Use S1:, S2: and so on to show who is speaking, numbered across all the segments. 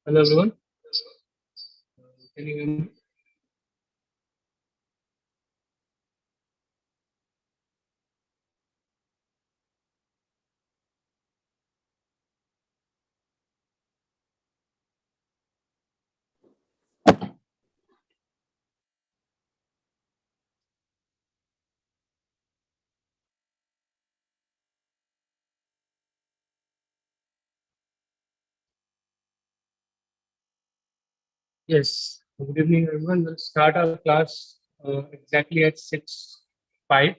S1: Hello everyone. Can you hear me? Yes. Good evening everyone. We'll start our class exactly at 6:05.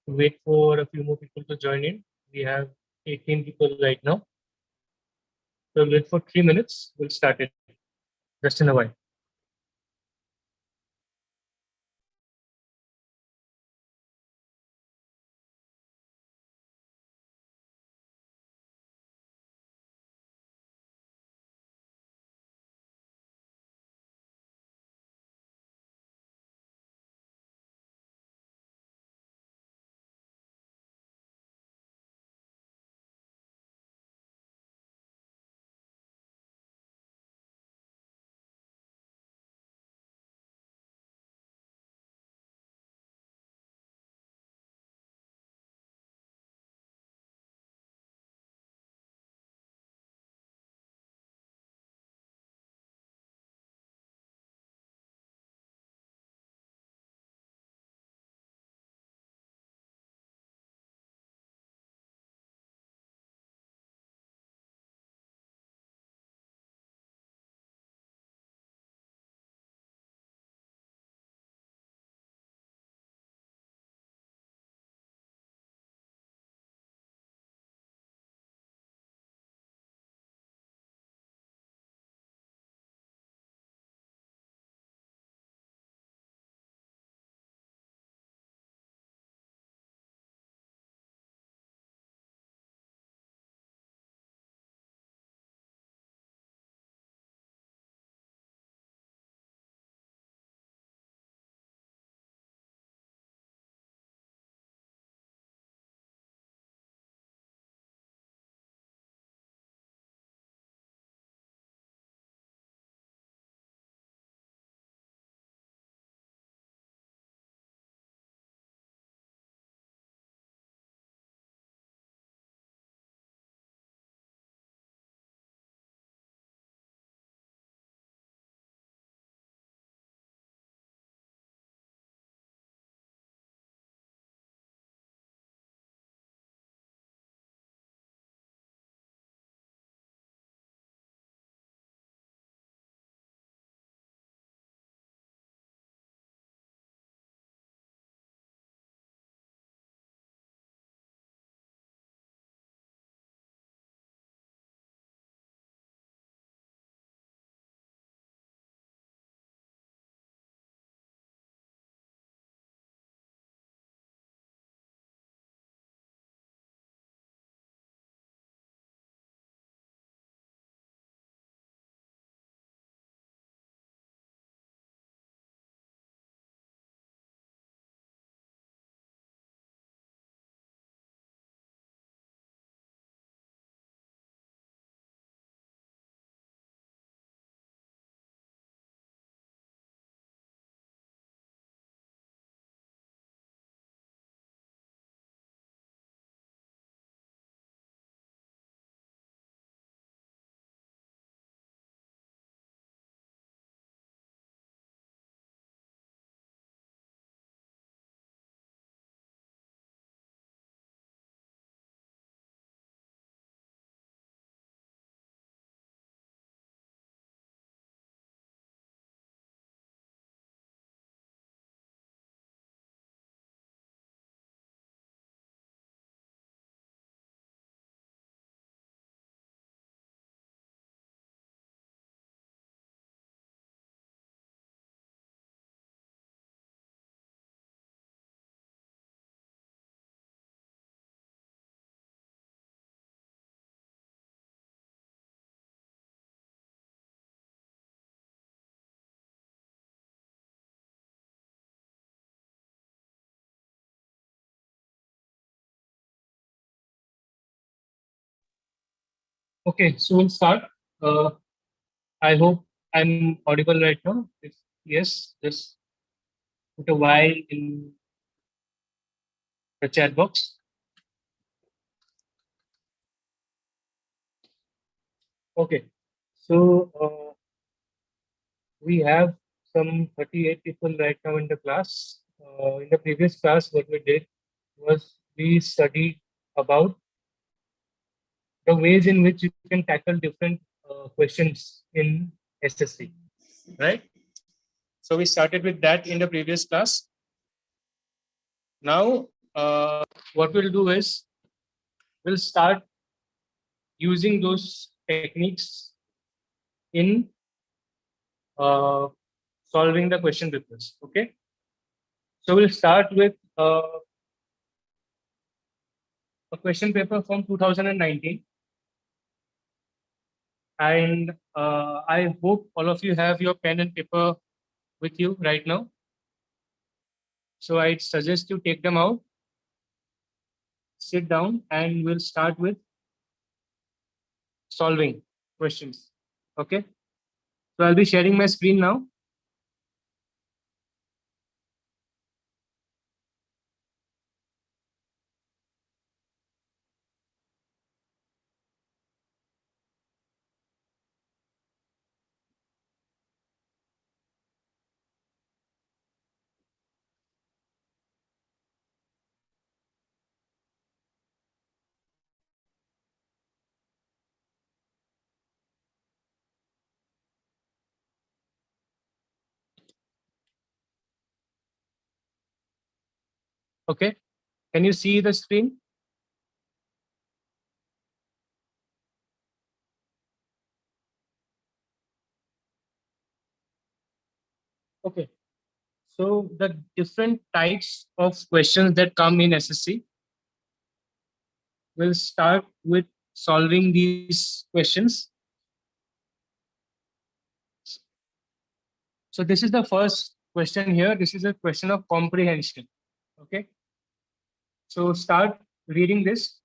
S1: Wait for a few more people to join in. We have 18 people right now. So we'll wait for 3 minutes. We'll start it just in a while. Okay, so we'll start. Uh, I hope I'm audible right now. If yes, just put a Y in the chat box. Okay. So we have some 38 people right now in the class. In the previous class, what we did was we studied about the ways in which you can tackle different questions in SSC, right? So we started with that in the previous class. Now, what we'll do is we'll start using those techniques in uh, solving the question papers. Okay. So we'll start with a question paper from 2019. And I hope all of you have your pen and paper with you right now. So I suggest you take them out, sit down, and we'll start with solving questions. Okay. So I'll be sharing my screen now. Okay. Can you see the screen? Okay. So the different types of questions that come in SSC, we'll start with solving these questions. So this is the first question here. This is a question of comprehension. Okay. So start reading this.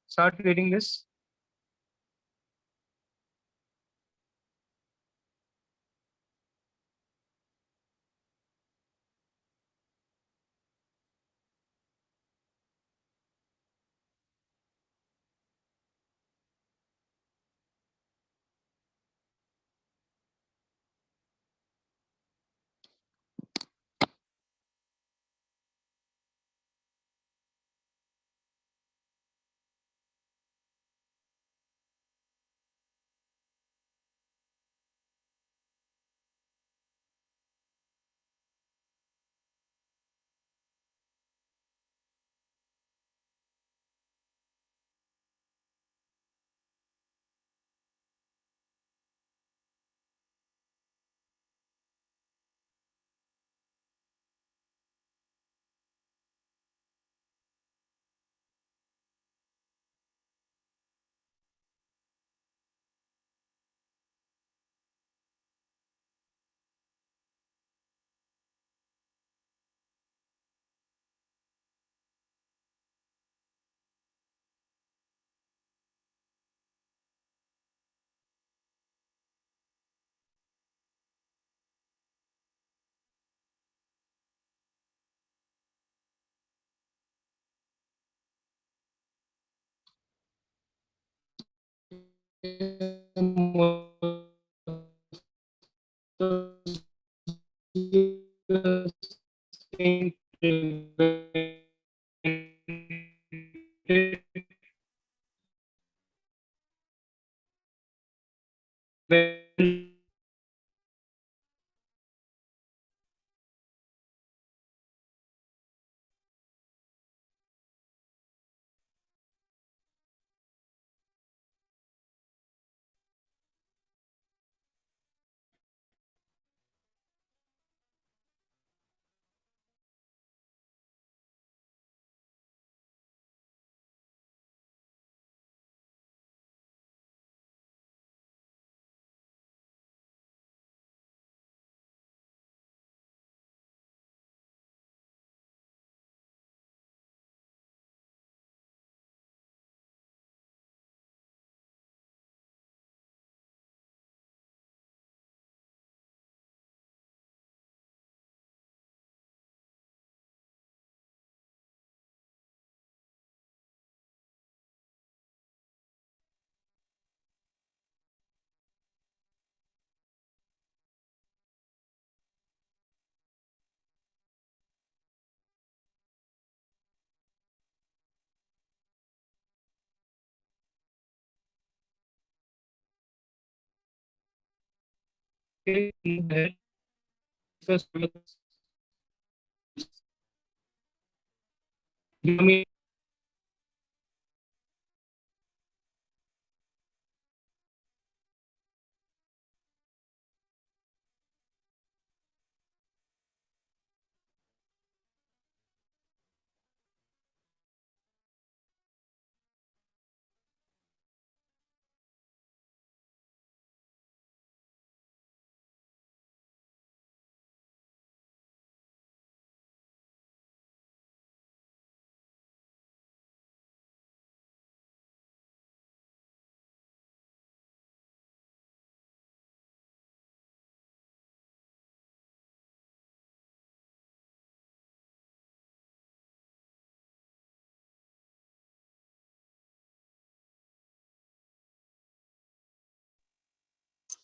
S1: Start reading this.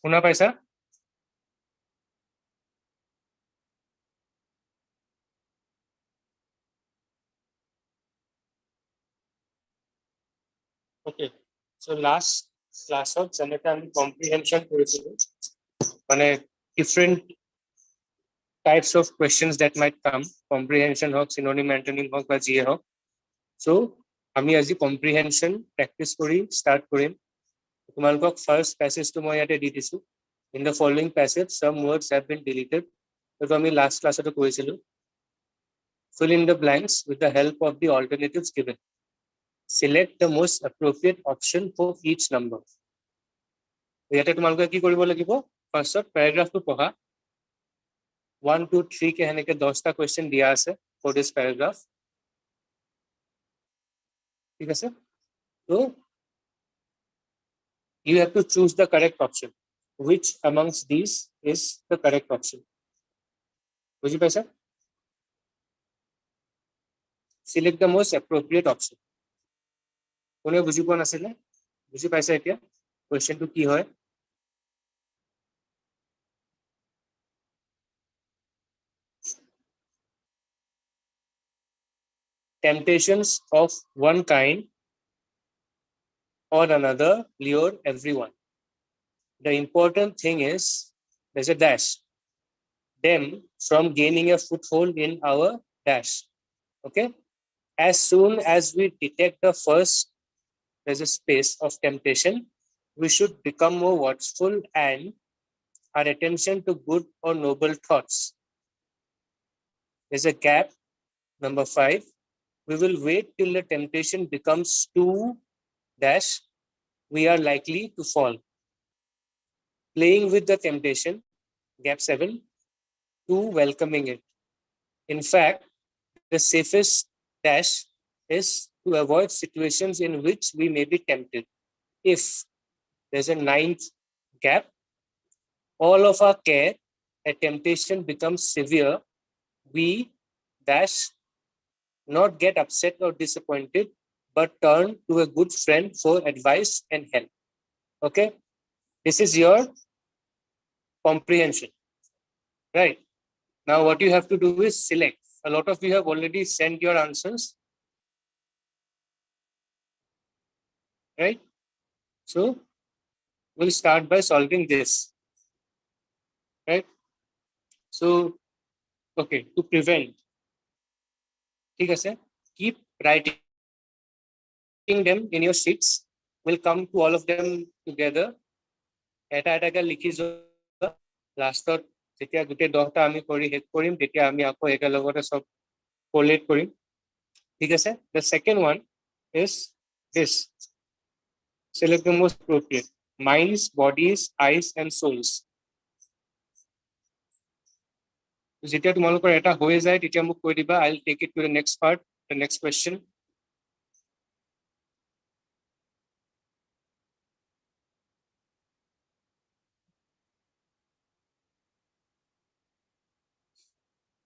S1: শুনা পাইছা? Okay. So last classত যেনেকে আমি comprehension কৰিছিলো, মানে different types of questions that might come, comprehension হওক, synonym, antonym হওক বা যিয়ে হওক. So আমি আজি comprehension practice কৰি start কৰিম. তোমালোকক first passage টো মই ইয়াতে দি দিছো. In the following passage, some words have been deleted. So আমি last classতো কৰিছিলো. Fill in the blanks with the help of the alternatives given. Select the most appropriate option for each number. ইয়াতে তোমালোকে কি কৰিব লাগিব? First paragraphটো পঢ়া. 1, 2, 3 কে হেনেকে 10টা question দিয়া আছে for this paragraph. ঠিক আছে? So you have to choose the correct option. Which amongst these is the correct option? বুঝি পাইছা? Select the most appropriate option. কোনে বুঝি পোৱা নাছিলে? বুঝি পাইছা এতিয়া? Questionটো কি হয়? Temptations of one kind or another lure everyone. The important thing is there's a dash. Them from gaining a foothold in our dash. Okay? As soon as we detect the first, there's a space of temptation, we should become more watchful and our attention to good or noble thoughts. There's a gap. Number 5. We will wait till the temptation becomes too dash. We are likely to fall. Playing with the temptation. Gap 7. To welcoming it. In fact, the safest dash is to avoid situations in which we may be tempted. If there's a 9th gap, all of our care, a temptation becomes severe, we dash not get upset or disappointed, but turn to a good friend for advice and help. Okay? This is your comprehension. Right? Now, what you have to do is select. A lot of you have already sent your answers. Right? So, we'll start by solving this. Right? So, okay, to prevent, ঠিক আছে, keep writing them in your sheets. We'll come to all of them together. এটা এটাকে লিখি যোৱা, লাষ্টত যেতিয়া গোটেই 10টা আমি কৰি শেষ কৰিম তেতিয়া আমি আকৌ একেলগতে সব কোলেট কৰিম. ঠিক আছে? The second one is this. Select the most appropriate. Minds, bodies, eyes and souls. যেতিয়া তোমালোকৰ এটা হৈ যায় তেতিয়া মোক কৈ দিবা. I'll take it to the next part, the next question.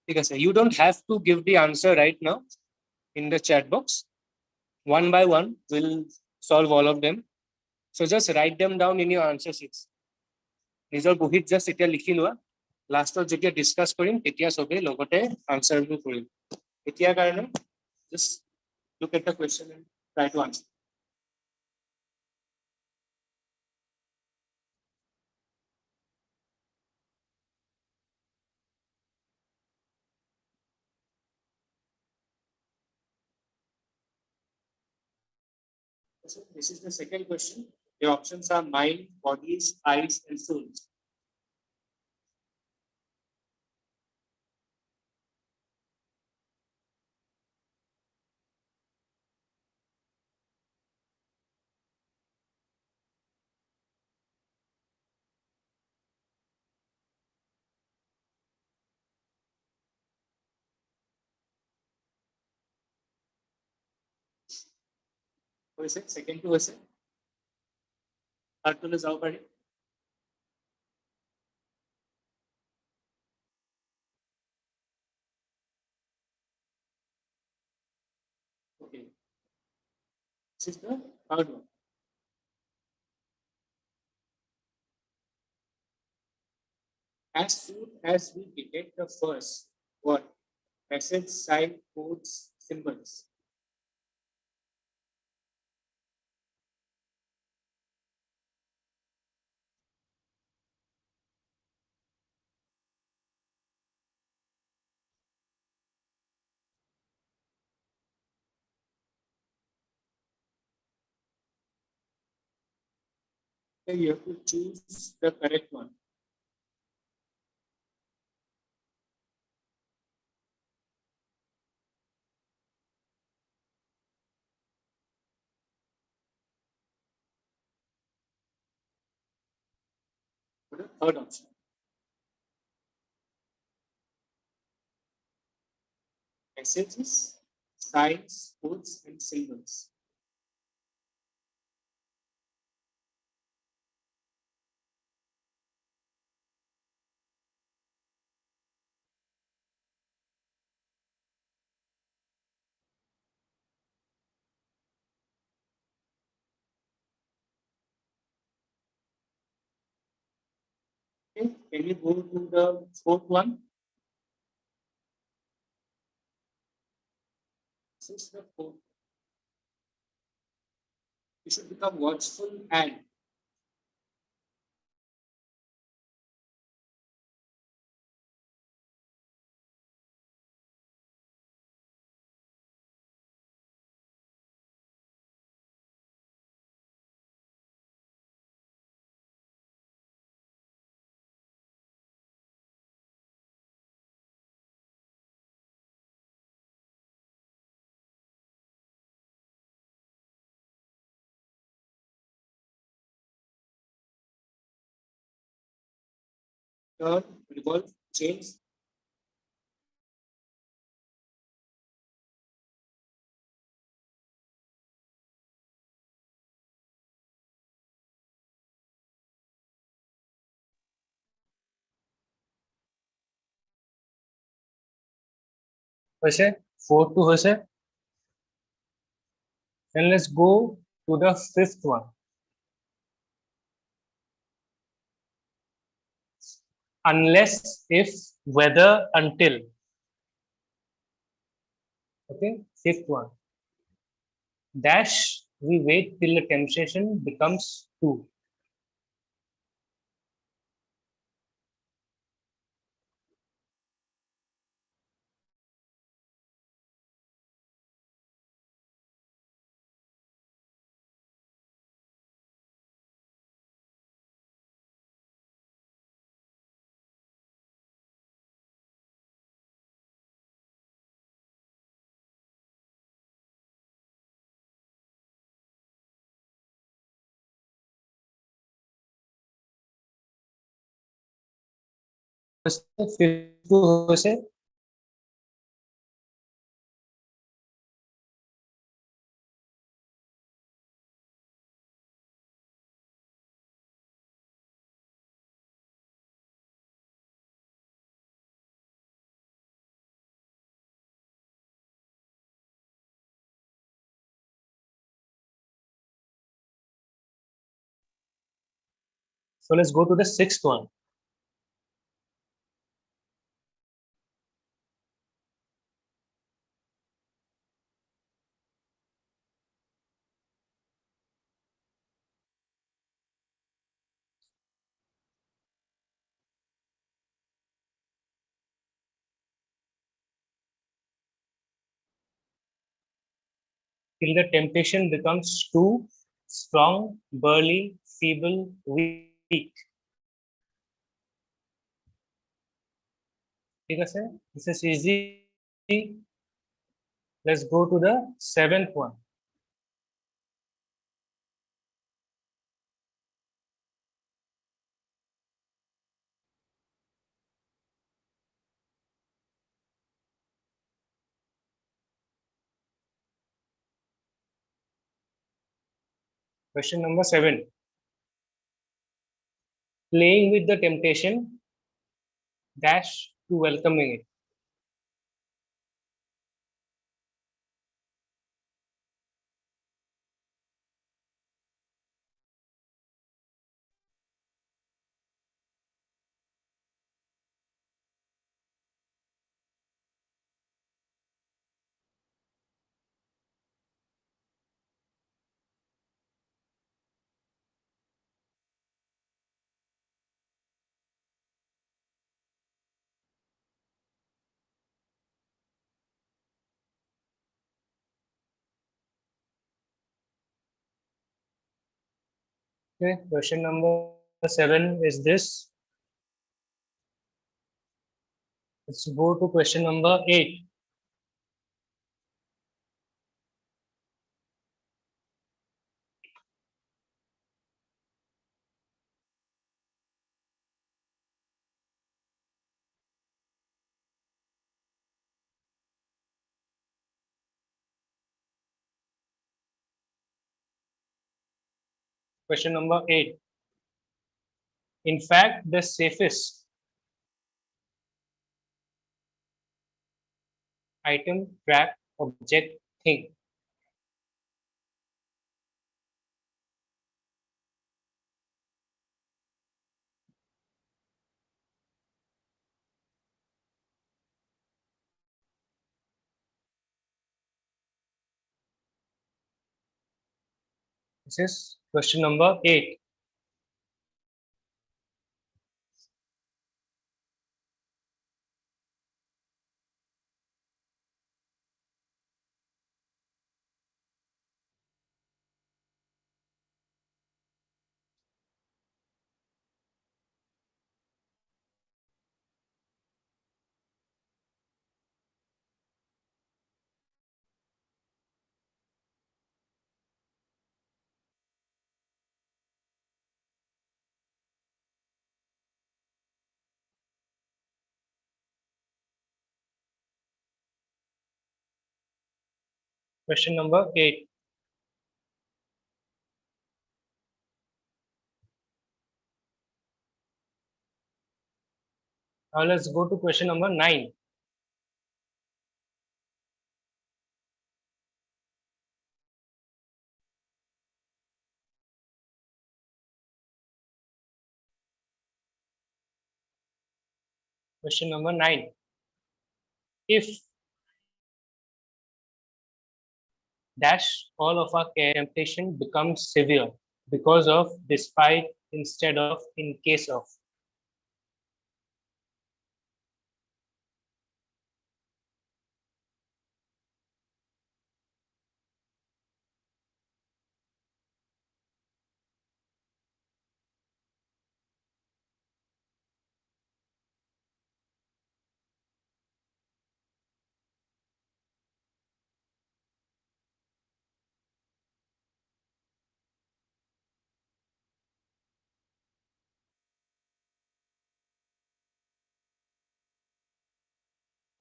S1: ঠিক আছে? You don't have to give the answer right now in the chat box. One by one, we'll solve all of them. So just write them down in your answer sheets. নিজৰ বহিত just এতিয়া লিখি লোৱা. লাষ্টত যেতিয়া discuss কৰিম তেতিয়া সবে লগতে আনসাৰবোৰ কৰিম. এতিয়া কাৰণে just look at the question and try to answer. So this is the second question. The options are mind, bodies, eyes, and souls. What is it? Second to is it? Third to is how about it? Okay. This is the third one. As soon as we detect the first word, message, sign, codes, symbols, then you have to choose the correct one. For the third option. Messages, signs, codes, and symbols. Okay. Can you go to the fourth one? This is the fourth. You should become watchful and turn, revolve, change. Jose, four to Jose. Then let's go to the fifth one. Unless, if, whether, until. Okay, fifth one. Dash, we wait till the temptation becomes two. Fifth to Jose. So let's go to the sixth one. till the temptation becomes too strong, burly, feeble, weak. ठीक है sir? This is easy. Let's go to the 7th one. Question number 7. Playing with the temptation dash to welcoming it. Okay, question number 7 is this. Let's go to question number 8. Question number 8. In fact, the safest item, track, object, thing. This is question number 8. Question number 8. Now let's go to question number 9. Question number 9. If dash all of our temptation becomes severe because of, despite, instead of, in case of.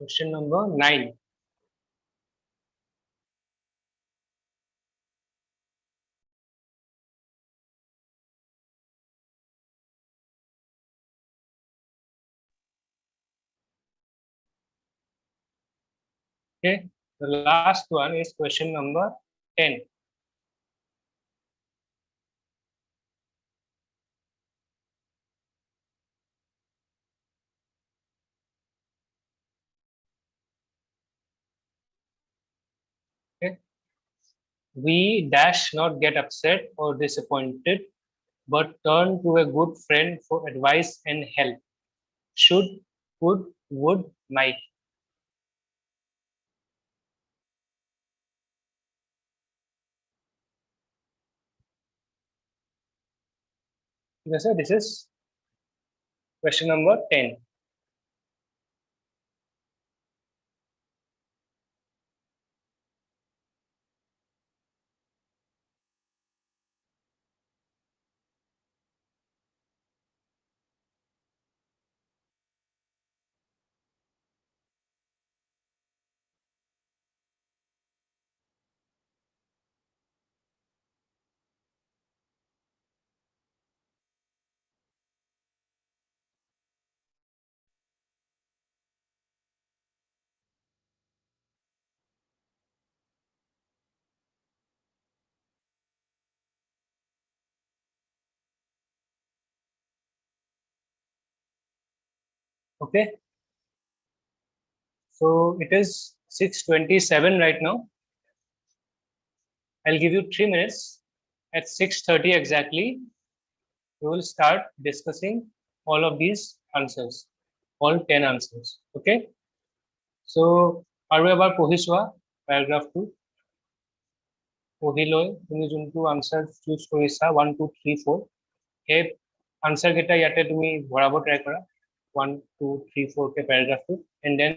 S1: Question number 9. Okay, the last one is question number 10. Okay. We dash not get upset or disappointed, but turn to a good friend for advice and help. Should, could, would, might.
S2: Yes, sir. This is question number 10. Okay. So it is 6:27 right now. I'll give you 3 minutes. At 6:30 exactly, we will start discussing all of these answers, all 10 answers. Okay. So আৰু এবাৰ পঢ়িছোৱা paragraph 2 পঢ়ি লৈ তুমি যোনটো answer choose কৰিছা 1 2 3 4 সেই answer কেইটা ইয়াতে তুমি ভৰাব ট্ৰাই কৰা 1 2 3 4 কে paragraph 2 and then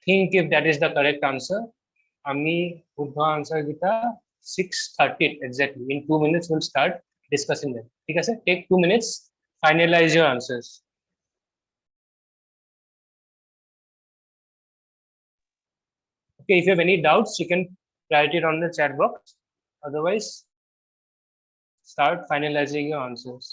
S2: think if that is the correct answer. আমি শুদ্ধ আনসার কেইটা 6:30 exactly in 2 minutes we'll start discussing them. ঠিক আছে, take 2 minutes, finalize your answers. Okay, if you have any doubts, you can write it on the chat box. Otherwise, start finalizing your answers.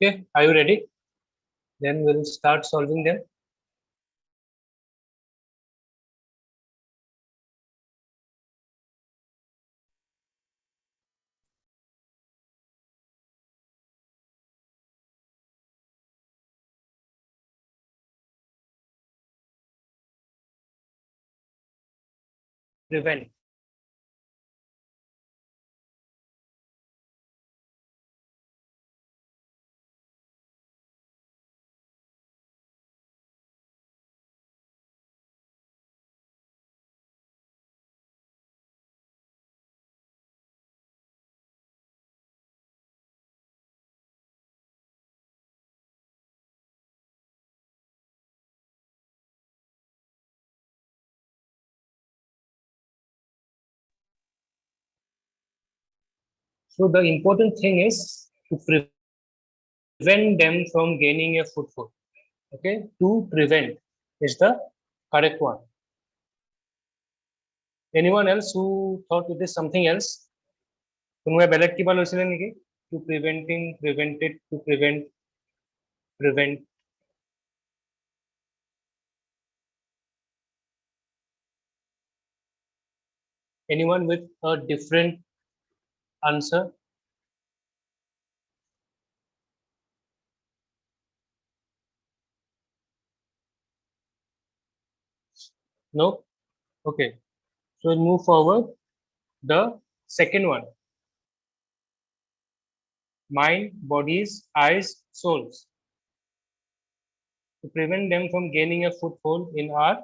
S2: Okay, are you ready? Then we'll start solving them. Prevent. So the important thing is to prevent them from gaining a foothold. Okay, to prevent is the correct one. Anyone else who thought it is something else? কোনোবাই বেলেগ কিবা লৈছিলে নেকি? To preventing, prevented, to prevent. Anyone with a different answer? No? Okay. So we'll move forward. The second one. Mind, bodies, eyes, souls. To prevent them from gaining a foothold in our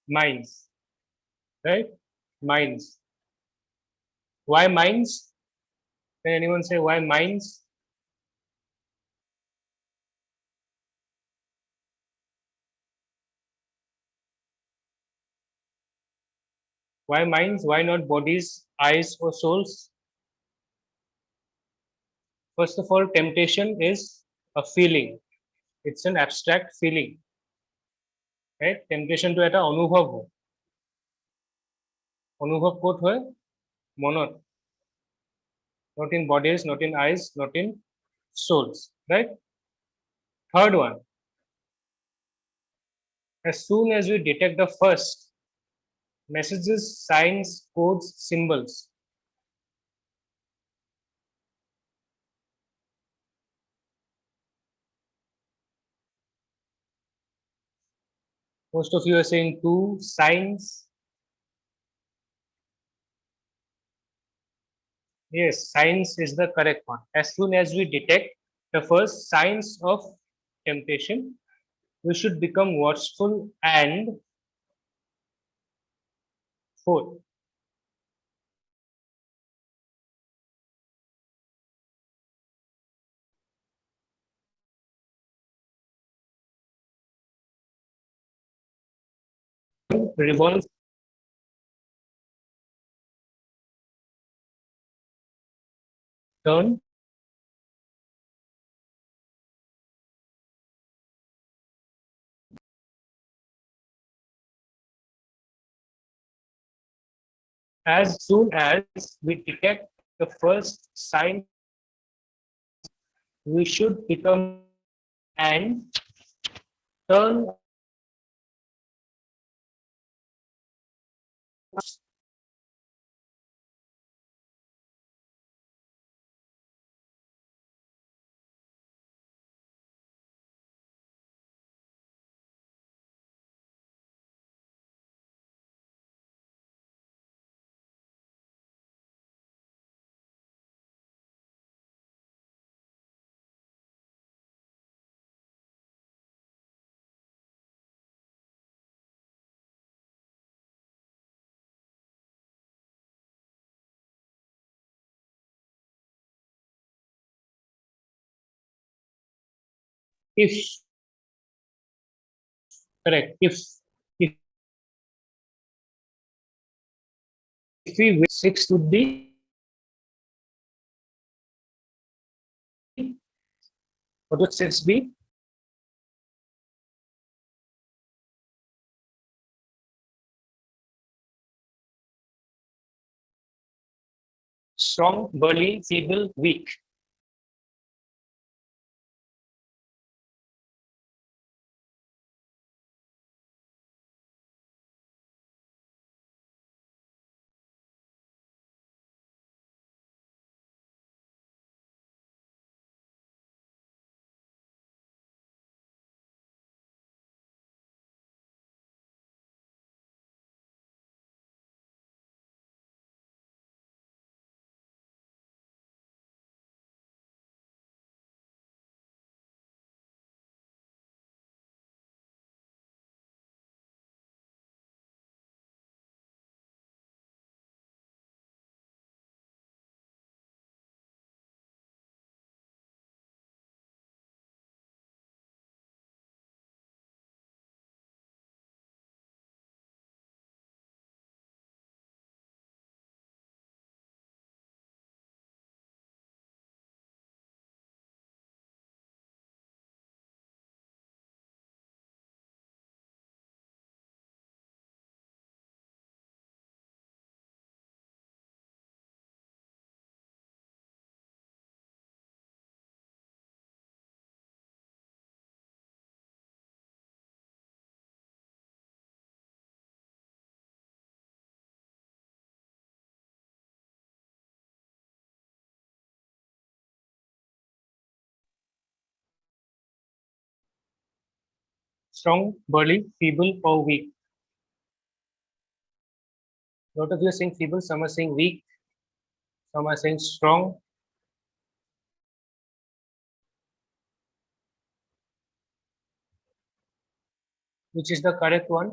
S2: minds. Right? Minds. Why minds? Can anyone say why minds? Why minds? Why not bodies, eyes, or souls? First of all, temptation is a feeling. It's an abstract feeling. Right? Temptation to এটা অনুভৱ হয়। অনুভৱ ক'ত হয়? মনত। Not in bodies, not in eyes, not in souls. Right? Third one. As soon as we detect the first messages, signs, codes, symbols, most of you are saying two signs. Yes, signs is the correct one. As soon as we detect the first signs of temptation, we should become watchful and fourth, revolve, turn, as soon as we detect the first sign, we should become and turn if correct if we wish six would be what would six be? Strong, burly, feeble, weak. Strong, burly, feeble, or weak? A lot of you are saying feeble, some are saying weak, some are saying strong. Which is the correct one?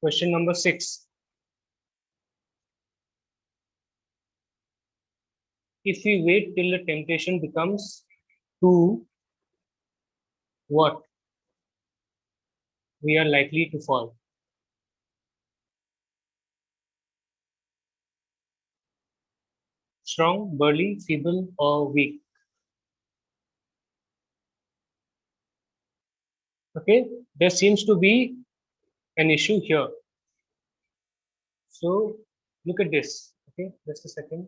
S2: Question number 6. If we wait till the temptation becomes too what? We are likely to fall. Strong, burly, feeble, or weak? Okay, there seems to be an issue here. So look at this. Okay, just a second.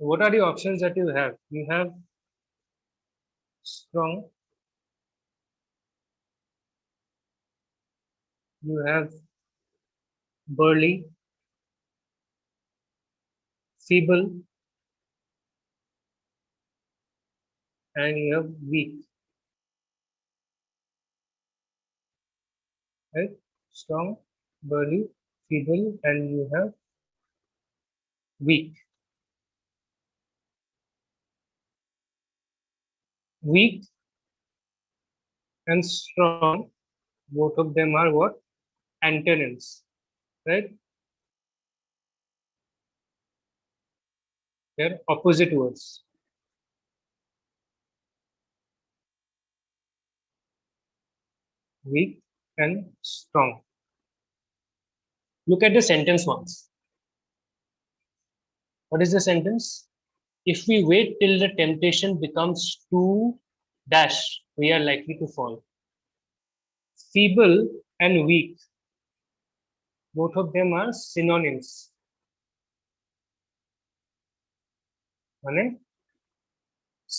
S2: What are the options that you have? You have strong, you have burly, feeble, and you have weak. Right? Strong, burly, feeble, and you have weak. Weak and strong, both of them are what? Antonyms, right? They're opposite words. Weak and strong. Look at the sentence once. What is the sentence? If we wait till the temptation becomes too dash, we are likely to fall. Feeble and weak, both of them are synonyms. মানে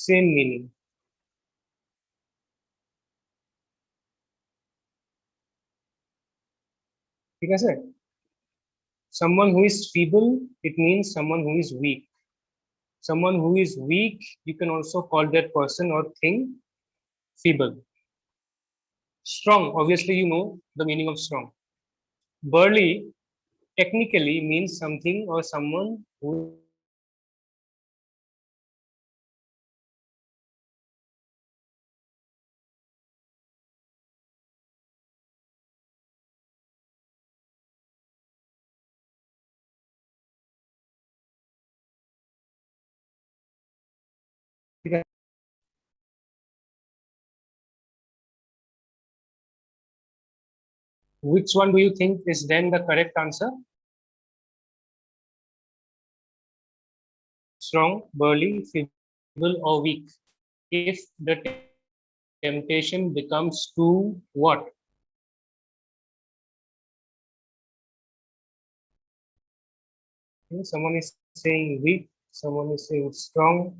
S2: same meaning. ঠিক আছে? Someone who is feeble, it means someone who is weak. Someone who is weak, you can also call that person or thing feeble. Strong, obviously you know the meaning of strong. Burly technically means something or someone who which one do you think is then the correct answer? Strong, burly, feeble, or weak? If the temptation becomes too what? Someone is saying weak, someone is saying strong.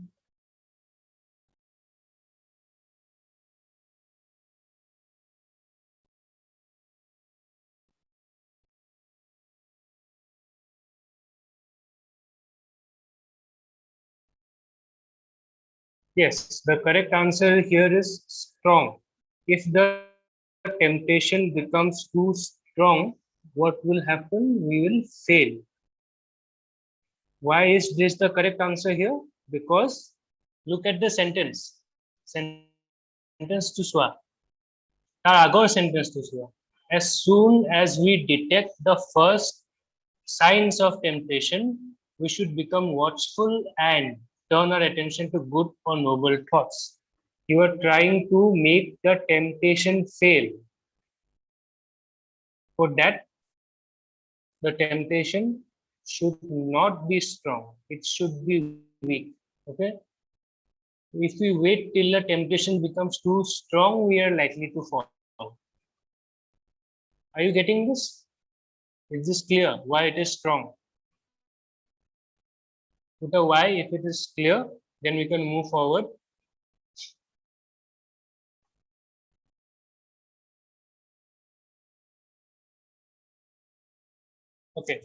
S2: Yes, the correct answer here is strong. If the temptation becomes too strong, what will happen? We will fail. Why is this the correct answer here? Because look at the sentence. Sentence to swa. Our sentence to swa. As soon as we detect the first signs of temptation, we should become watchful and turn our attention to good or noble thoughts. You are trying to make the temptation fail. For that, the temptation should not be strong. It should be weak. Okay. If we wait till the temptation becomes too strong, we are likely to fall. Are you getting this? Is this clear why it is strong? Put a why if it is clear, then we can move forward. Okay.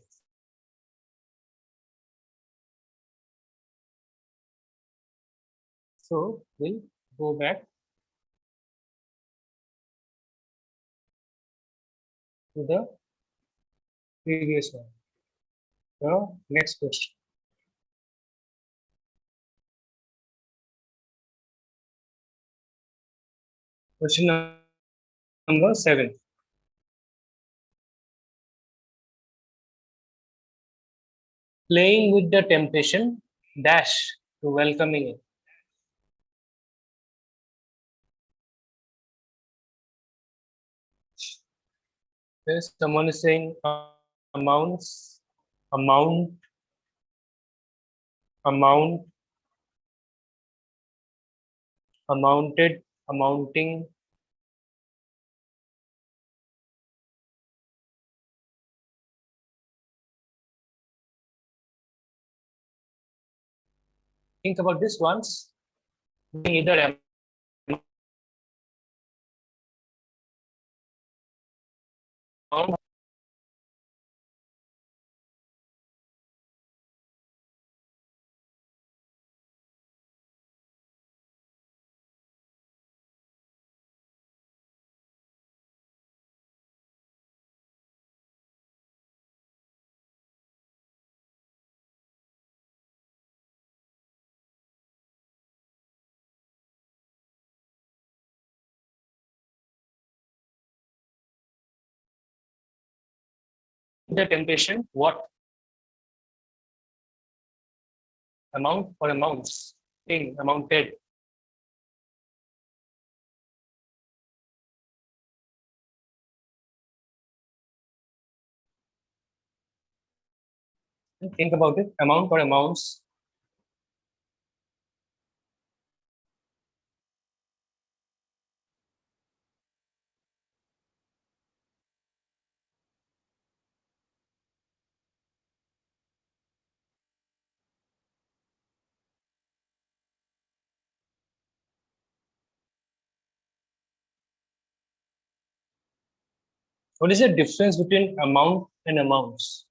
S2: So we'll go back to the previous one. Now, next question. Question number 7. Playing with the temptation dash to welcoming it. There's someone is saying amounts, amount, amount, amounted, amounting. Think about this once. Either amount the temptation, what? Amount or amounts? Thing, amounted. Think about it. Amount or amounts. What is the difference between amount and amounts?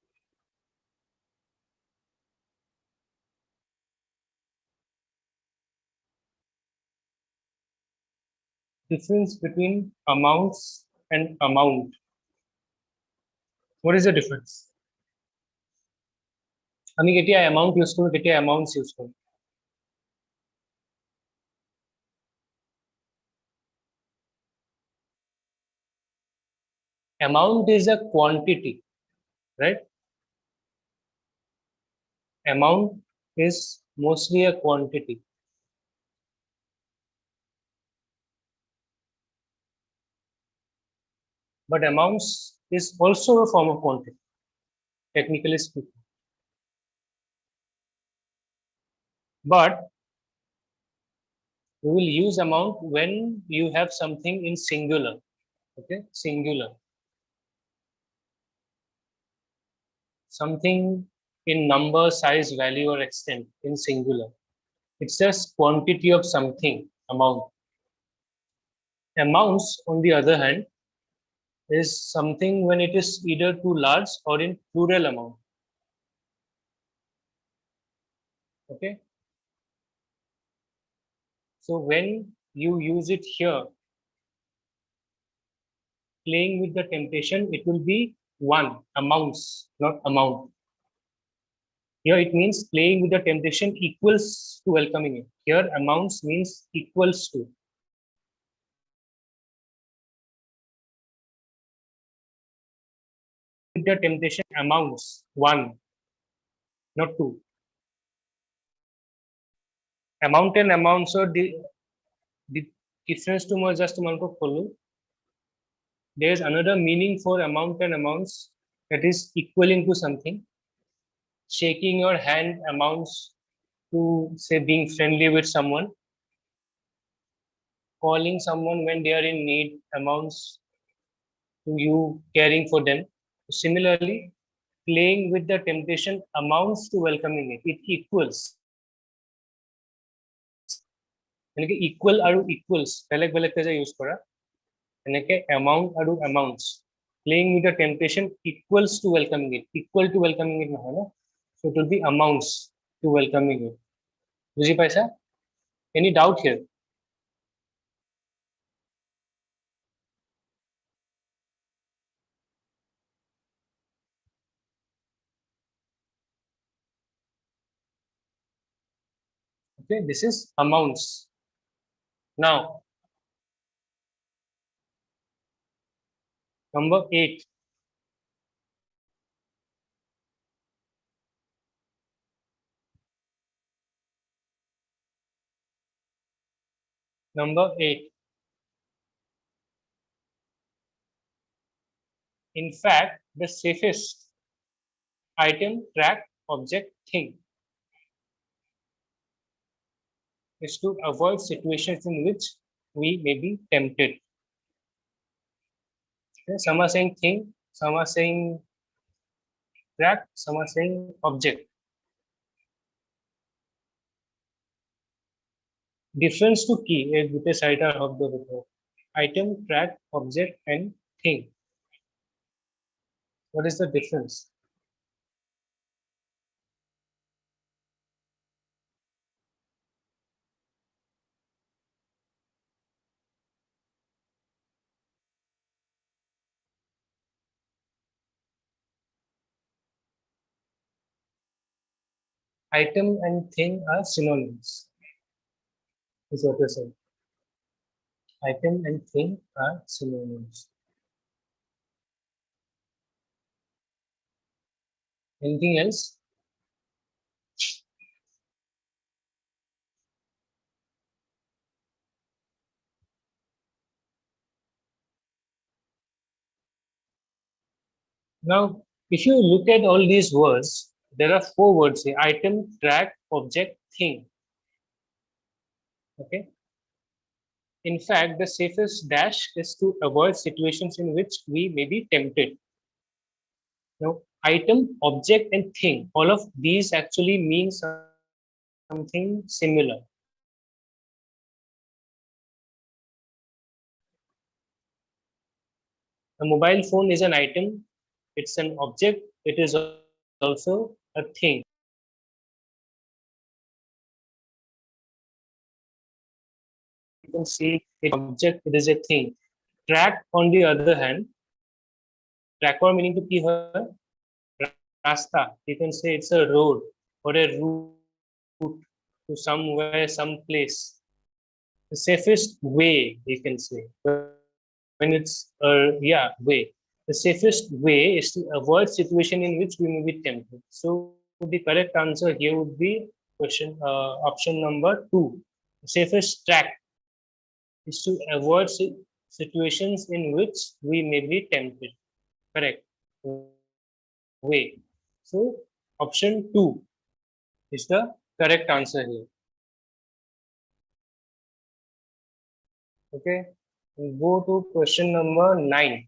S2: Difference between amounts and amount. What is the difference? আমি কেতিয়া amount use কৰো কেতিয়া amounts use কৰো amount is a quantity, right? Amount is mostly a quantity. But amounts is also a form of quantity, technically speaking. But we will use amount when you have something in singular. Okay, singular. Something in number, size, value, or extent in singular. It's just quantity of something, amount. Amounts, on the other hand, is something when it is either too large or in plural amount. Okay. So when you use it here, playing with the temptation, it will be one, amounts, not amount. Here it means playing with the temptation equals to welcoming it. Here amounts means equals to. With the temptation amounts, one, not two. Amount and amounts are the difference to more just amount of follow. There is another meaning for amount and amounts, that is equaling to something. Shaking your hand amounts to, say, being friendly with someone. Calling someone when they are in need amounts to you caring for them. Similarly, playing with the temptation amounts to welcoming it. It equals. এনেকে equal আৰু equals বেলেগ বেলেগকে যে use কৰা এনেকে amount আৰু amounts playing with the temptation equals to welcoming it. Equal to welcoming it, no? So it will be amounts to welcoming it. Buji paisa? Any doubt here? Okay, this is amounts. Now, number 8. Number 8. In fact, the safest item, track, object, thing is to avoid situations in which we may be tempted. Okay, some are saying thing, some are saying track, some are saying object. Difference to key is with a side of the video. Item, track, object, and thing. What is the difference? Item and thing are synonyms, is what you're saying. Item and thing are synonyms. Anything else? Now, if you look at all these words, there are 4 words here: item, track, object, thing. Okay. In fact, the safest dash is to avoid situations in which we may be tempted. Now, item, object, and thing, all of these actually mean something similar. A mobile phone is an item, it's an object, it is also a thing. You can see it object, it is a thing. Track, on the other hand, track or meaning to ki hai? Rasta. You can say it's a road or a route to somewhere, some place. The safest way, you can say. When it's way. The safest way is to avoid situation in which we may be tempted. So the correct answer here would be option number 2. The safest track is to avoid situations in which we may be tempted. Correct. Way. So option 2 is the correct answer here. Okay. We'll go to question number 9.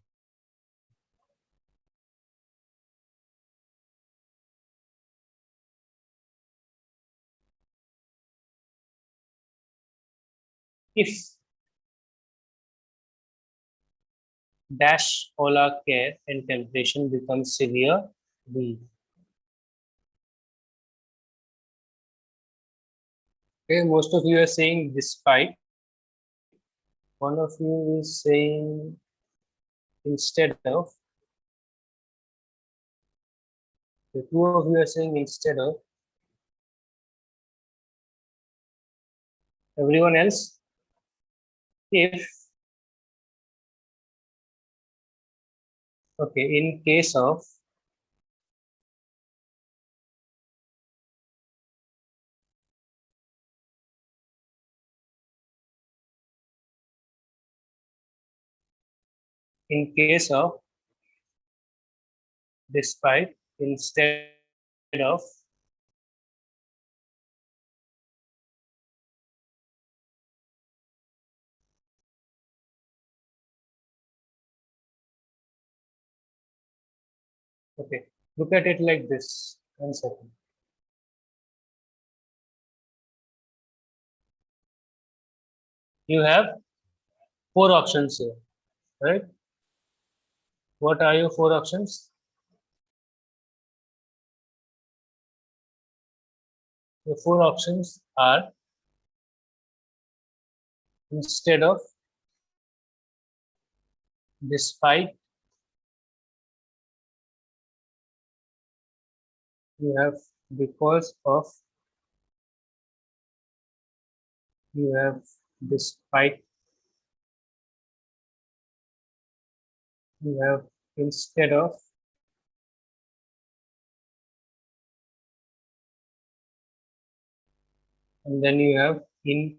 S2: If dash all our care and temptation becomes severe, we. Okay, most of you are saying despite. One of you is saying instead of. The 2 of you are saying instead of. Everyone else, if. Okay, in case of. In case of despite instead of. Okay, look at it like this. 1 second. You have 4 options here, right? What are your 4 options? The 4 options are instead of, despite, you have because of, you have despite, you have instead of, and then you have in.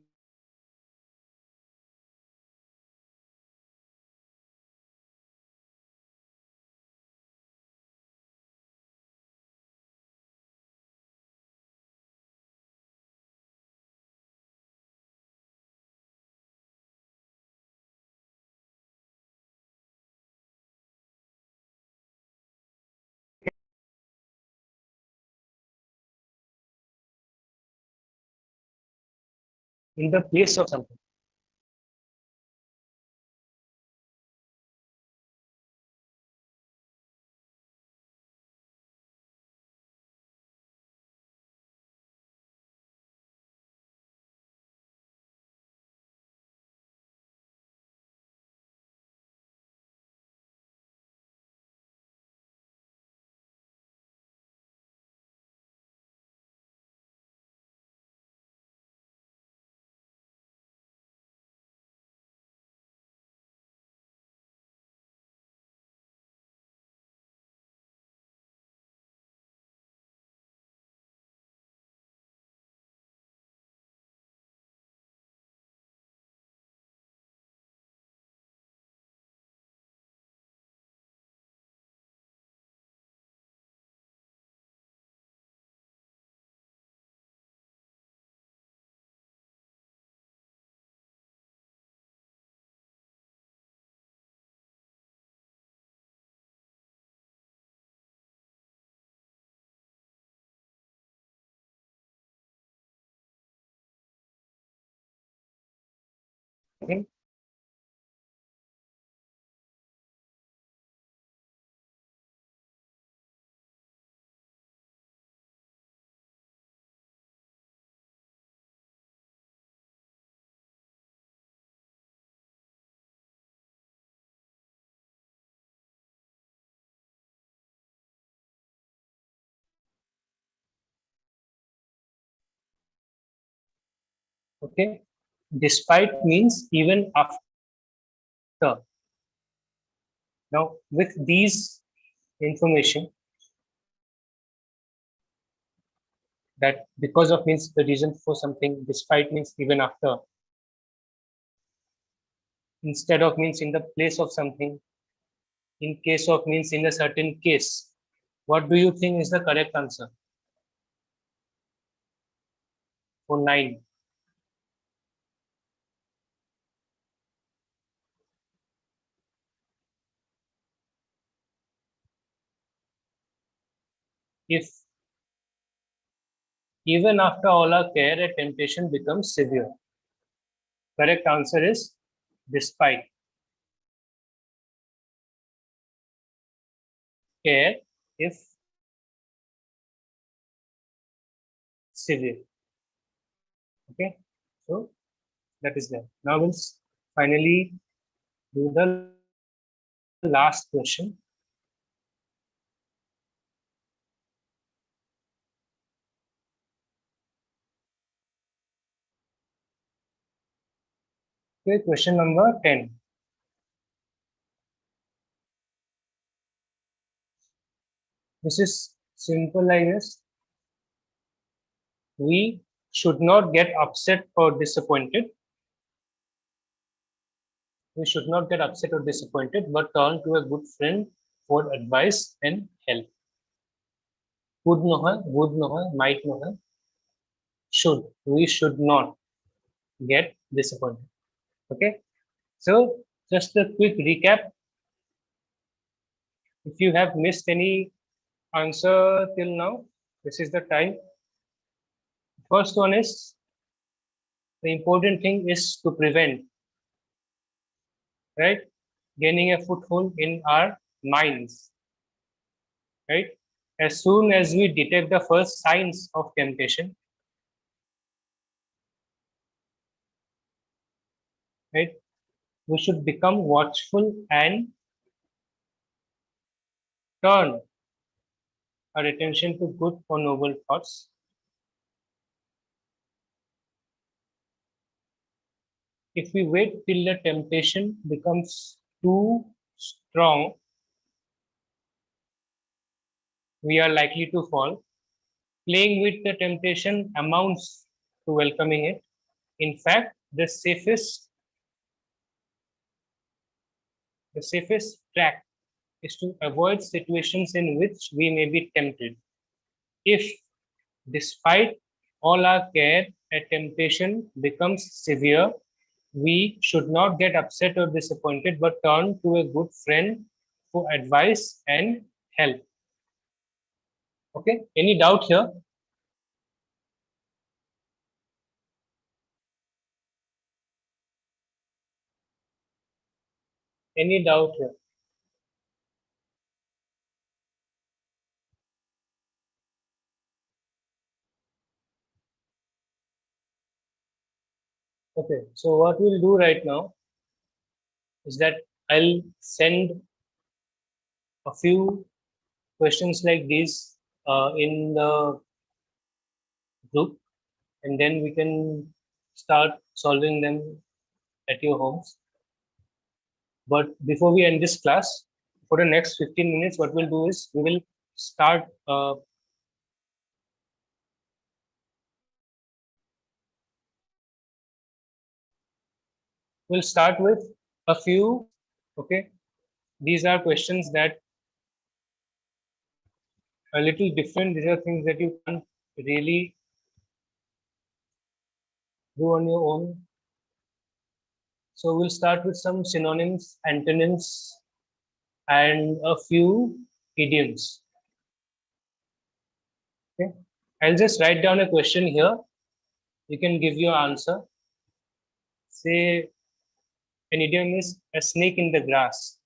S2: In the place of something. Okay. Okay. Despite means even after. Now, with these information, that because of means the reason for something, despite means even after, instead of means in the place of something, in case of means in a certain case. What do you think is the correct answer for 9? If even after all our care, a temptation becomes severe. Correct answer is despite care, if severe. Okay, so that is there. Now we'll finally do the last question. Okay, question number 10. This is simple like this. We should not get upset or disappointed. We should not get upset or disappointed, but turn to a good friend for advice and help. Could নহয়, would নহয়, might নহয়, should. We should not get disappointed. Okay. So just a quick recap. If you have missed any answer till now, this is the time. First one is the important thing is to prevent, right? Gaining a foothold in our minds, right? As soon as we detect the first signs of temptation, right, we should become watchful and turn our attention to good or noble thoughts. If we wait till the temptation becomes too strong, we are likely to fall. Playing with the temptation amounts to welcoming it. In fact, the safest track is to avoid situations in which we may be tempted. If, despite all our care, a temptation becomes severe, we should not get upset or disappointed, but turn to a good friend for advice and help. Okay, any doubt here? Any doubt here? Okay, so what we'll do right now is that I'll send a few questions like these in the group, and then we can start solving them at your homes. But before we end this class, for the next 15 minutes, what we'll do is we will start. We'll start with a few. Okay, these are questions that are a little different. These are things that you can't really do on your own. So we'll start with some synonyms, antonyms, and a few idioms. Okay, I'll just write down a question here. You can give your answer. Say an idiom is a snake in the grass.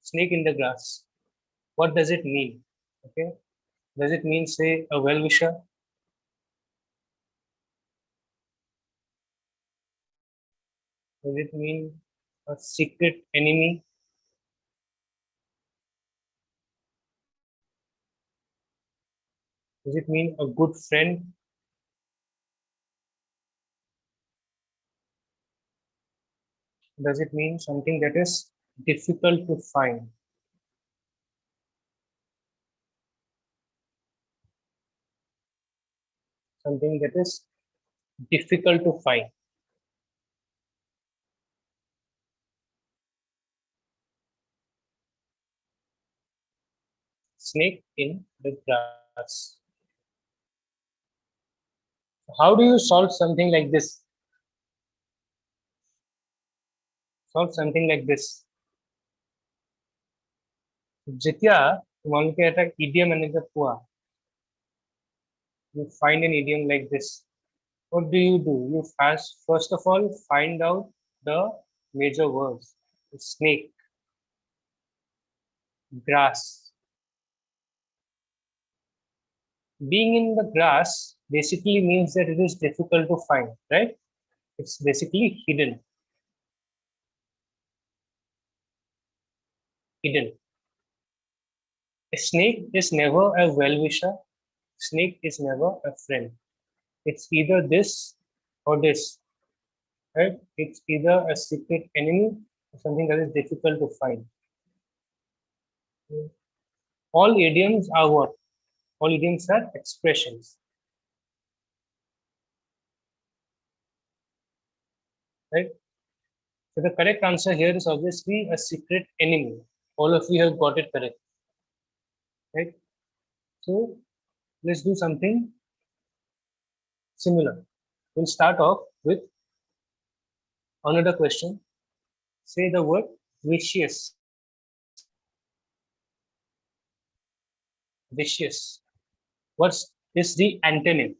S2: Snake in the grass. What does it mean? Okay, does it mean, say, a well-wisher? Does it mean a secret enemy? Does it mean a good friend? Does it mean something that is difficult to find? Something that is difficult to find. Snake in the grass. How do you solve something like this? Solve something like this. যেতিয়া তোমালোকে এটা idiom এনেকে পোৱা, you find an idiom like this. What do? You first of all find out the major words. Snake, grass. Being in the grass basically means that it is difficult to find, right? It's basically hidden. Hidden. A snake is never a well-wisher. Snake is never a friend. It's either this or this, right? It's either a secret enemy or something that is difficult to find. All idioms are what? All idioms are expressions, right? So the correct answer here is obviously a secret enemy. All of you have got it correct, right? So let's do something similar. We'll start off with another question. Say the word vicious. Vicious. What's is the antonym?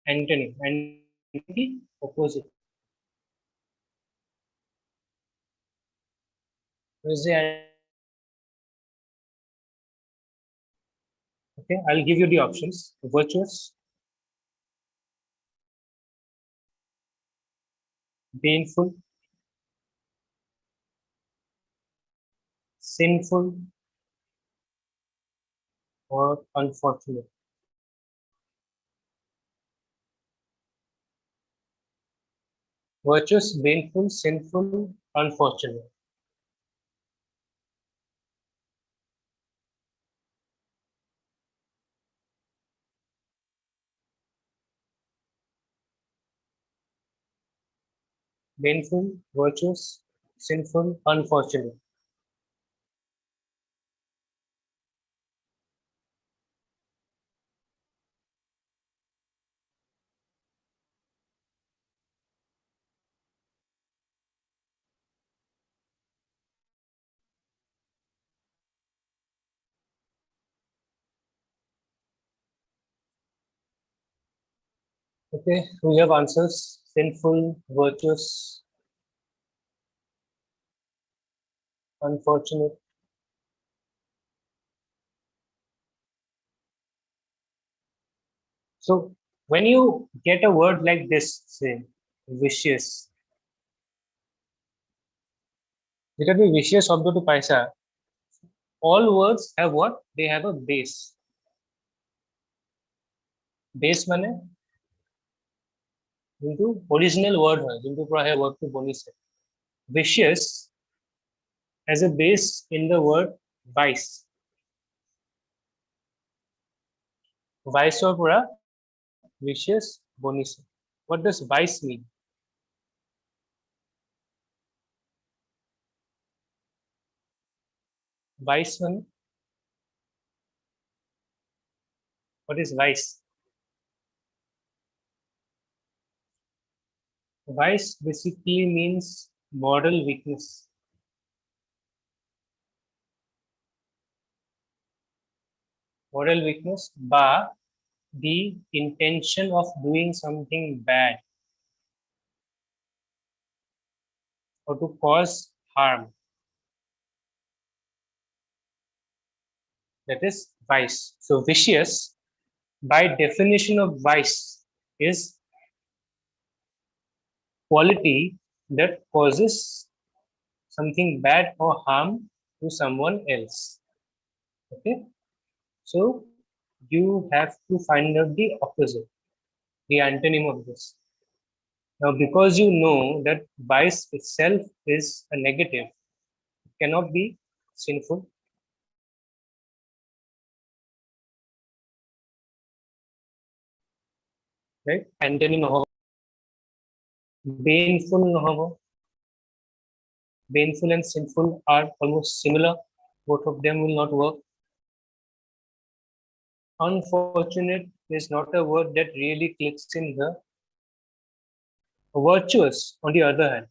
S2: Antonym. Antonym opposite. What is the okay? I'll give you the options. Virtuous, painful, sinful, or unfortunate. Virtuous, baneful, sinful, unfortunate. Baneful, virtuous, sinful, unfortunate. Okay, we have answers. Sinful, virtuous, unfortunate. So when you get a word like this, say vicious, যেটা তুমি vicious শব্দটো পাইছা, all words have what? They have a base. Base মানে যোনটো original word হয়, যোনটো পৰা সেই wordটো বনিছে. Vicious has a base in the word vice. Viceৰ পৰা vicious বনিছে. What does vice mean? Vice মানে what is vice? Vice basically means moral weakness. Moral weakness বা the intention of doing something bad or to cause harm. That is vice. So vicious, by definition of vice, is quality that causes something bad or harm to someone else. Okay, so you have to find out the opposite, the antonym of this. Now because you know that vice itself is a negative, it cannot be sinful, right? Antonym নহব, baneful নহব. Baneful and sinful are almost similar. Both of them will not work. Unfortunate is not a word that really clicks in here. Virtuous, on the other hand,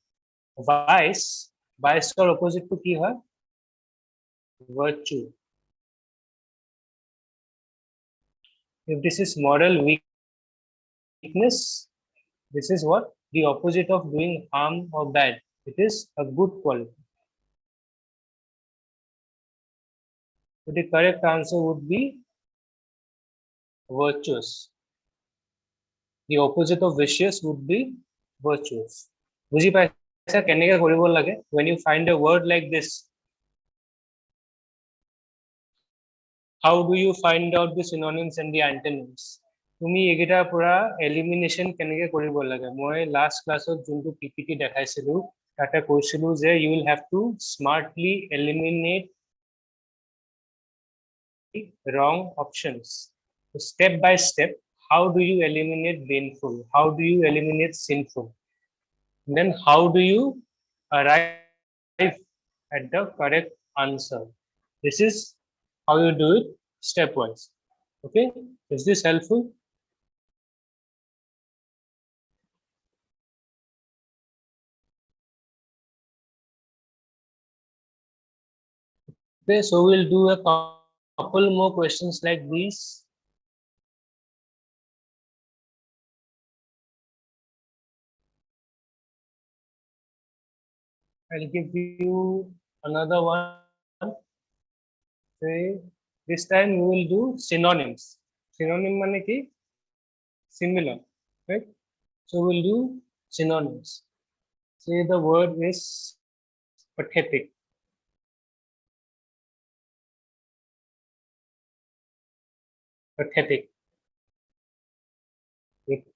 S2: vice, vice or opposite to ki hai? Virtue. If this is moral weakness, this is what? The opposite of doing harm or bad. It is a good quality. So the correct answer would be virtuous. The opposite of vicious would be virtuous. বুজি পাইছা কেনেকৈ কৰিব লাগে? When you find a word like this, how do you find out the synonyms and the antonyms? তুমি এইকেইটাৰ পৰা elimination কেনেকৈ কৰিব লাগে? মই লাষ্ট ক্লাছত যোনটো পিপিটি দেখাইছিলো তাতে কৈছিলো যে you will have to smartly eliminate wrong options. So step by step, how do you eliminate baneful? How do you eliminate sinful? And then how do you arrive at the correct answer? This is how you do it stepwise. Okay, is this helpful? Okay, so we'll do a couple more questions like these. I'll give you another one. Say this time we will do synonyms. Synonym মানে কি? Similar, right? So we'll do synonyms. Say the word is pathetic. Pathetic.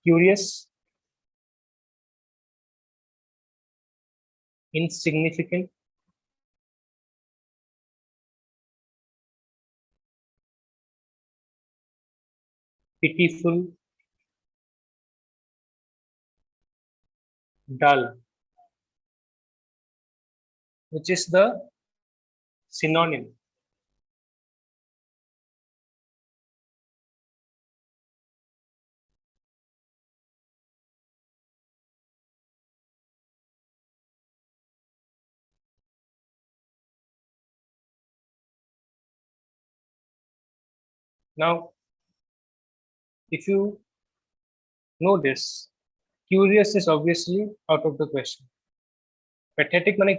S2: Curious, insignificant, pitiful, dull, which is the synonym. Now, if you know this, curious is obviously out of the question. Pathetic মানে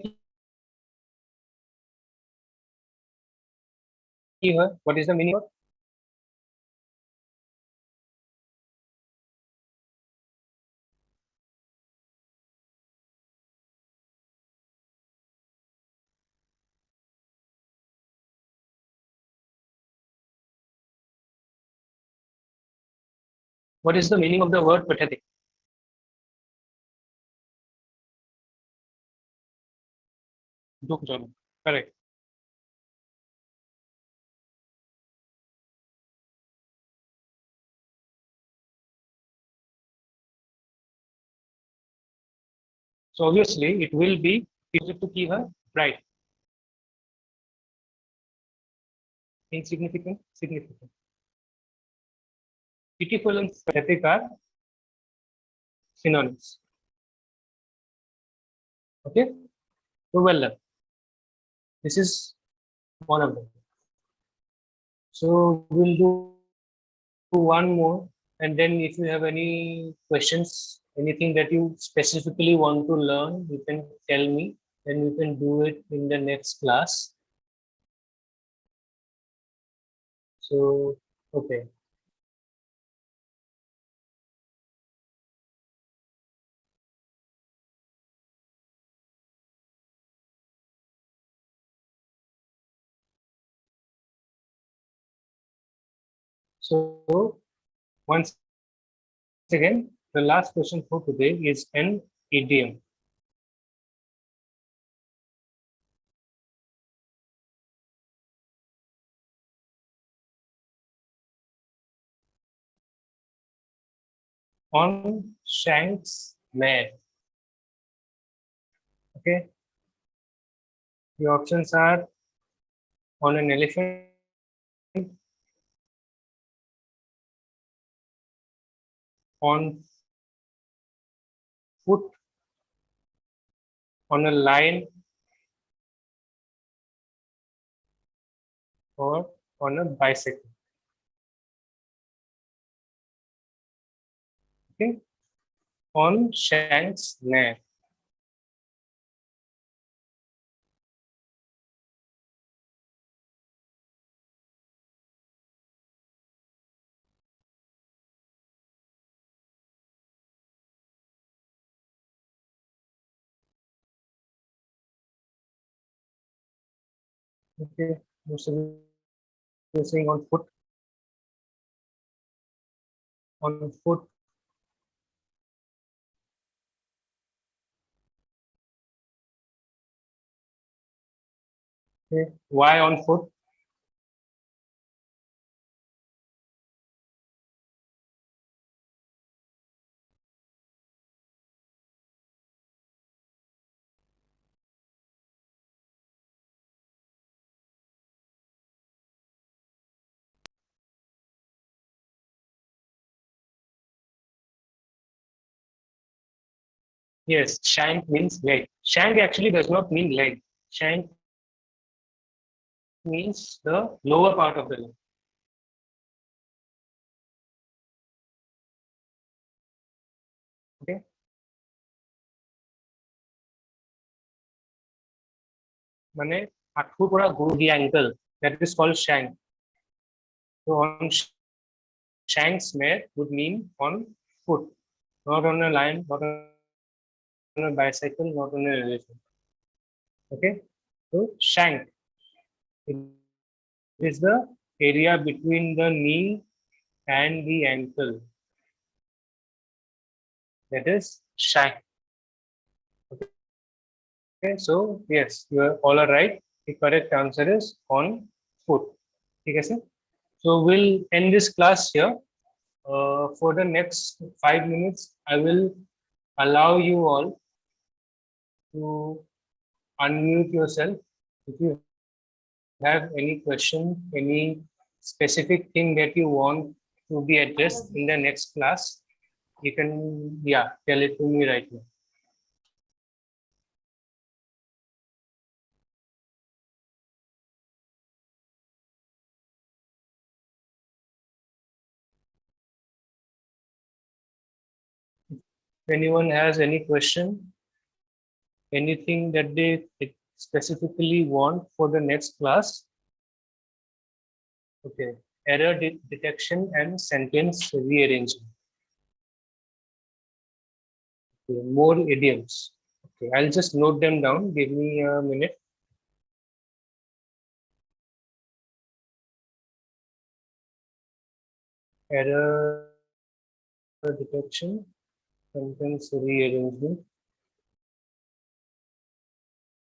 S2: কি হয়? What is the meaning of? What is the meaning of the word pathetic? দুঃখজনক. Correct. So obviously it will be to কি হয়? Bright. Insignificant, significant. Pitiful and pathetic are synonyms. Okay, so well done. This is one of them. So we'll do one more, and then if you have any questions, anything that you specifically want to learn, you can tell me, and we can do it in the next class. So okay. So once again, the last question for today is an idiom. On Shank's mare. Okay, the options are on an elephant, on foot, on a lion, or on a bicycle. Okay, on Shank's mare. Okay, most of you are saying on foot, on foot. Okay, why on foot? Yes, shank means leg. Shank actually does not mean leg. Shank means the lower part of the leg. Okay. মানে আঁঠুৰ পৰা গৰু the ankle, that is called shank. So on shank's mare would mean on foot, not on a lion, not on a bicycle, not on a elephant. Okay, so shank, it is the area between the knee and the ankle, that is shank. Okay, so yes, you are all are right. The correct answer is on foot. Okay, sir. So we'll end this class here. For the next 5 minutes, I will allow you all to unmute yourself. If you have any question, any specific thing that you want to be addressed in the next class, you can, yeah, tell it to me right now. If anyone has any question, anything that they specifically want for the next class. Okay, error detection and sentence rearrangement. Okay, more idioms. Okay, I'll just note them down. Give me a minute. Error detection, sentence rearrangement,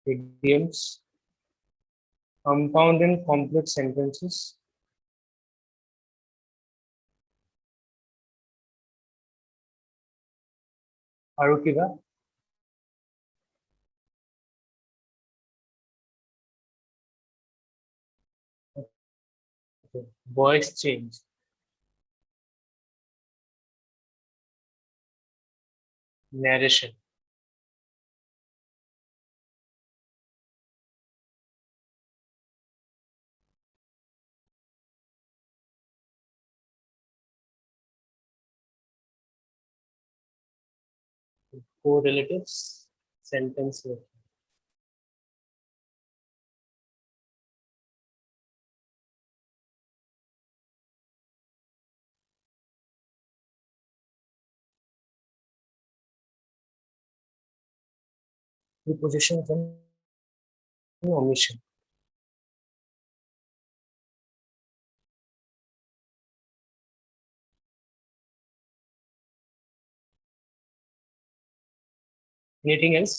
S2: idioms, compound and complex sentences, আৰু কিবা? Okay. Voice change, narration, correlatives, sentence. Prepositions and omission. Anything else?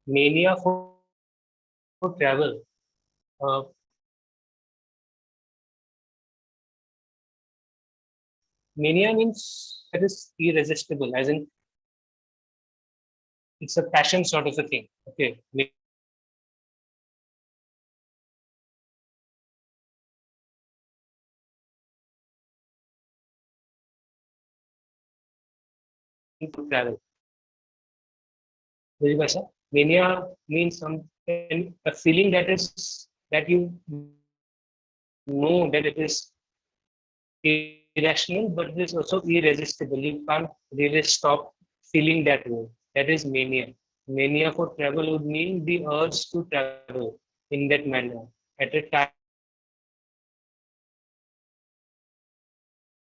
S2: Mania for travel. Mania means that is irresistible, as in it's a passion sort of a thing. Okay. To travel. Mania means something, a feeling that is that you know that it is irrational, but it is also irresistible. You can't really stop feeling that way. That is mania. Mania for travel would mean the urge to travel in that manner at a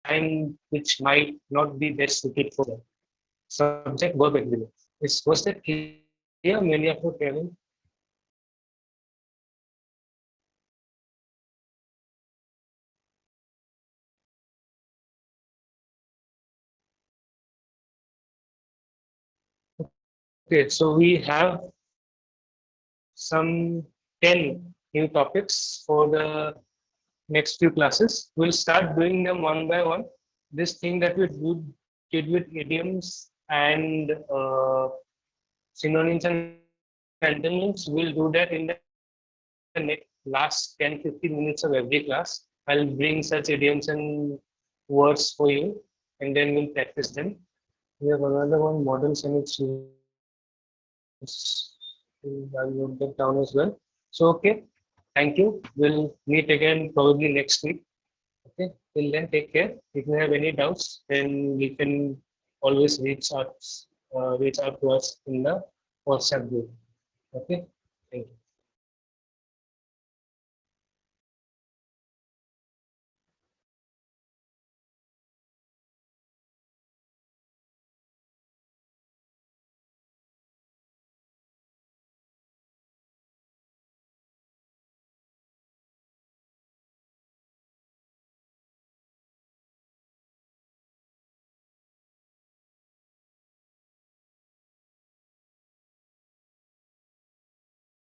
S2: time which might not be best suited for them. Subject verb agreement. Was that clear? Mania for travel? Okay, so we have some 10 new topics for the next few classes. We'll start doing them one by one. This thing that we did with idioms and synonyms and antonyms, we'll do that in the next last 10-15 minutes of every class. I'll bring such idioms and words for you, and then we'll practice them. We have another one, models and its use. I'll note that down as well. So, okay. Thank you. We'll meet again probably next week. Okay. Till then, take care. If you have any doubts, then you can always reach out to us in the WhatsApp group. Okay. Thank you.